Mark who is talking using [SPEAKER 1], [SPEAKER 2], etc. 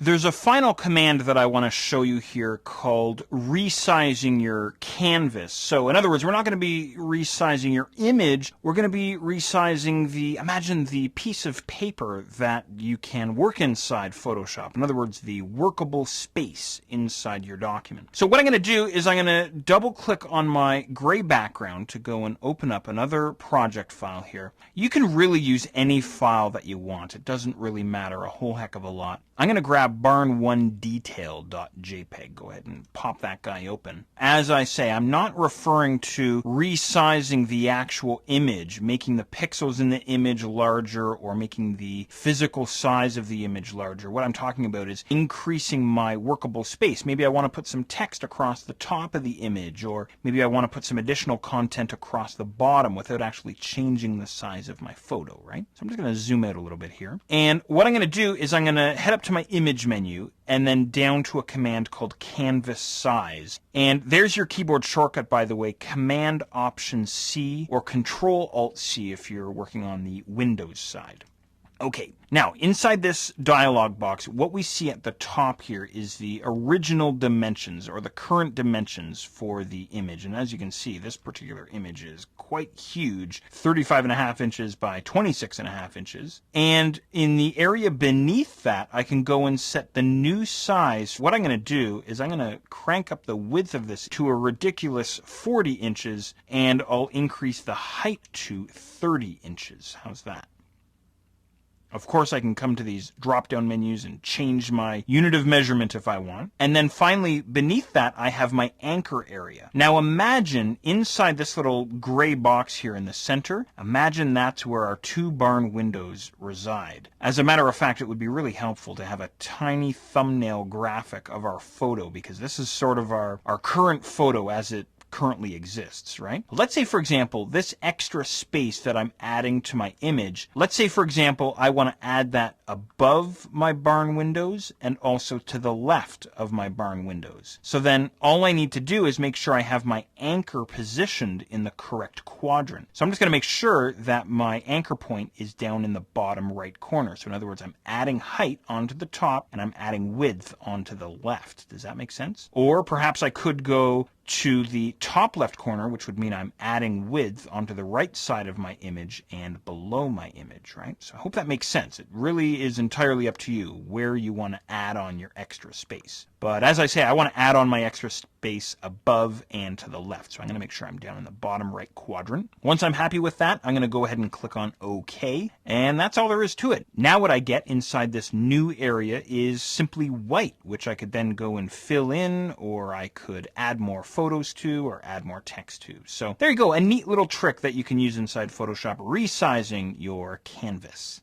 [SPEAKER 1] There's a final command that I want to show you here called resizing your canvas. So in other words, we're not going to be resizing your image. We're going to be resizing imagine the piece of paper that you can work inside Photoshop. In other words, the workable space inside your document. So what I'm going to do is I'm going to double click on my gray background to go and open up another project file here. You can really use any file that you want. It doesn't really matter a whole heck of a lot. I'm going to grab barn1detail.jpg. Go ahead and pop that guy open. As I say, I'm not referring to resizing the actual image, making the pixels in the image larger or making the physical size of the image larger. What I'm talking about is increasing my workable space. Maybe I want to put some text across the top of the image, or maybe I want to put some additional content across the bottom without actually changing the size of my photo, right? So I'm just going to zoom out a little bit here. And what I'm going to do is I'm going to head up to my image menu and then down to a command called canvas size. And there's your keyboard shortcut, by the way, Command Option C or Control Alt C if you're working on the Windows side. Okay, now inside this dialog box, what we see at the top here is the original dimensions or the current dimensions for the image. And as you can see, this particular image is quite huge, 35.5 inches by 26.5 inches. And in the area beneath that, I can go and set the new size. What I'm going to do is I'm going to crank up the width of this to a ridiculous 40 inches, and I'll increase the height to 30 inches. How's that? Of course, I can come to these drop-down menus and change my unit of measurement if I want. And then finally, beneath that, I have my anchor area. Now imagine inside this little gray box here in the center, imagine that's where our two barn windows reside. As a matter of fact, it would be really helpful to have a tiny thumbnail graphic of our photo, because this is sort of our current photo as it currently exists, right? Let's say, for example, this extra space that I'm adding to my image, let's say, for example, I want to add that above my barn windows and also to the left of my barn windows. So then all I need to do is make sure I have my anchor positioned in the correct quadrant. So I'm just going to make sure that my anchor point is down in the bottom right corner. So in other words, I'm adding height onto the top and I'm adding width onto the left. Does that make sense? Or perhaps I could go to the top left corner, which would mean I'm adding width onto the right side of my image and below my image, right? So I hope that makes sense. It really is entirely up to you where you want to add on your extra space. But as I say, I want to add on my extra space above and to the left. So I'm going to make sure I'm down in the bottom right quadrant. Once I'm happy with that, I'm going to go ahead and click on OK. And that's all there is to it. Now what I get inside this new area is simply white, which I could then go and fill in, or I could add more photos to, or add more text to. So there you go, a neat little trick that you can use inside Photoshop, resizing your canvas.